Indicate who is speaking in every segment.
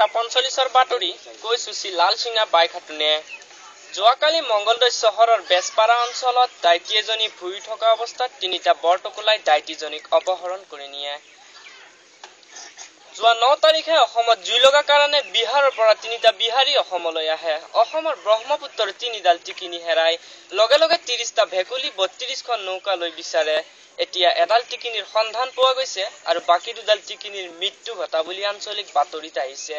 Speaker 1: 8:45 বাতৰি কৈছুচি লালচিঙা বাইখাটুনে যোৱাকালি মংগলদৈ চহৰৰ বেজপাৰা অঞ্চলত দাইটি এজনী ভুৰি থকা অৱস্থাত তিনিটা বৰটকুলাই দাইটিজনীক অপহৰণ কৰি নিয়ে। যোৱা 9 তাৰিখে অসমত জুই লগা কাৰণে বিহাৰৰ পৰা তিনিটা বিহাৰী অসমলৈ আহে। অসমৰ ব্ৰহ্মপুত্ৰৰ তিনিডাল টিকিনি হেৰাই লগে লগে 30টা ভেকুলী 32খন নৌকা লৈ বিচাৰে। এতিয়া এডাল টিকিনিৰ সন্ধান পোৱা গৈছে আৰু বাকি দুডাল টিকিনিৰ মৃত্যু ঘটা বুলি আঞ্চলিক বাতৰিত আহিছে।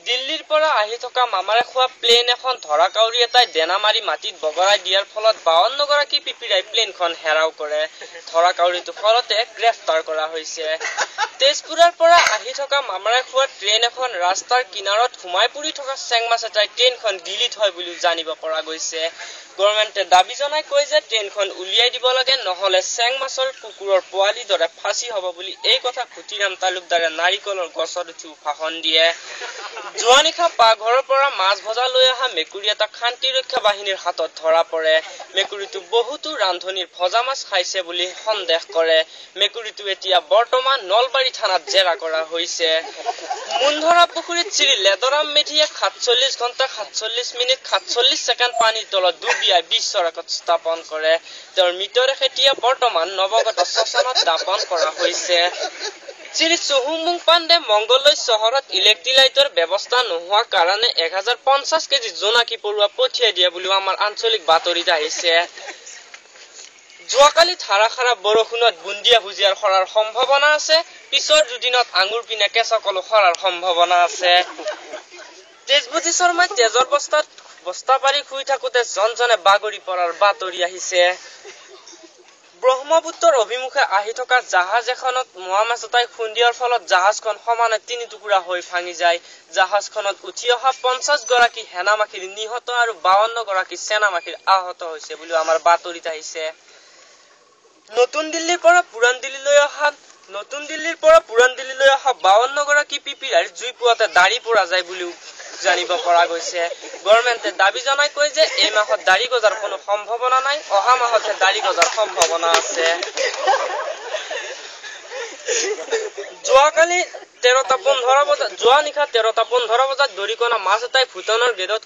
Speaker 1: দিল্লীৰ পৰা আহি থকা মামাৰে খোৱা প্লেন এখন ধৰাকাউৰী এটাই দেনা মাৰি মাটিত বগৰাই দিয়াৰ ফলত 52 গৰাকী পিপিৰাই প্লেনখন হেৰাও কৰে। ধৰাকাউৰীটো ফলতে গ্ৰেফতাৰ কৰা হৈছে। তেজপুৰৰ পৰা আহি থকা মামাৰে খোৱা ট্ৰেইন এখন ৰাস্তাৰ কিনাৰত সোমাই পৰি থকা চেংমাছ এটাই ট্ৰেইনখন গিলি থয় বুলি জানিব পৰা গৈছে। গভৰ্ণমেণ্টে দাবী জনাই কয় যে ট্ৰেইনখন উলিয়াই দিব লাগে, নহলে চেংমাছৰ কুকুৰৰ পোৱালি দৰে ফাঁচি হ'ব বুলি এই কথা খুটিৰাম তালুকদাৰে নাৰিকলৰ গছত উঠি ভাষণ দিয়ে। যোৱা নিশা পাকঘৰৰ পৰা মাছ ভজা লৈ অহা মেকুৰী এটা শান্তিৰক্ষা বাহিনীৰ হাতত ধৰা পৰে। মেকুৰীটো বহুতো ৰান্ধনিৰ ভজা মাছ খাইছে বুলি সন্দেহ কৰে। মেকুৰীটো এতিয়া বৰ্তমান নলবাৰী থানাত জেৰা কৰা হৈছে। মুন্ধৰা পুখুৰীত শ্ৰী লেদৰাম মেধিয়ে 47 ঘণ্টা 47 মিনিট 47 ছেকেণ্ড পানীৰ তলত ডুবিয়াই বিশ্বৰ ৰেকৰ্ড স্থাপন কৰে। তেওঁৰ মৃতদেহ এতিয়া বৰ্তমান নৱগত শ্মশানত দাপন কৰা হৈছে। শ্ৰী চুহুমুং পাণ্ডে মংগলদৈ চহৰত ইলেক্ট্ৰিক লাইটৰ ব্যৱস্থা নোহোৱাৰ কাৰণে 1050 কেজি জোনাকী পৰুৱা পঠিয়াই দিয়া বুলিও আমাৰ আঞ্চলিক বাতৰিত আহিছে। যোৱাকালি ধাৰাসাৰা বৰষুণত বুন্দিয়া ভুজিয়াৰ সৰাৰ সম্ভাৱনা আছে। পিছৰ দুদিনত আঙুৰ পিনে কেঁচকলো সৰাৰ সম্ভাৱনা আছে। তেজবতী শৰ্মাই তেজৰ বস্তা পাৰি শুই থাকোতে জনজনে বাগৰি পৰাৰ বাতৰি আহিছে। ব্ৰহ্মপুত্ৰৰ অভিমুখে আহি থকা জাহাজ এখনত মোৱা মাছ এটাই খুন্দিয়াৰ ফলত জাহাজখন সমানে 3 টুকুৰা হৈ ভাঙি যায়। জাহাজখনত উঠি অহা 50 গৰাকী সেনামাখীৰ নিহত আৰু 52 গৰাকী সেনামাখীৰ আহত হৈছে বুলি আমাৰ বাতৰিত আহিছে। নতুন দিল্লীৰ পৰা পুৰাণ দিল্লীলৈ অহা 52 গৰাকী পিপিৰাৰ জুই পুৱাতে দাড়ি পৰা যায় বুলিও জানিব পৰা গৈছে। গভৰ্ণমেণ্টে দাবী জনাই কয় যে এই মাহত দাড়ি গজাৰ কোনো সম্ভাৱনা নাই, অহা মাহতহে দাড়ি গজাৰ সম্ভাৱনা আছে। যোৱা নিশা 13:15 বজাত দৰিকণা মাছ এটাই ভূটানৰ গেটত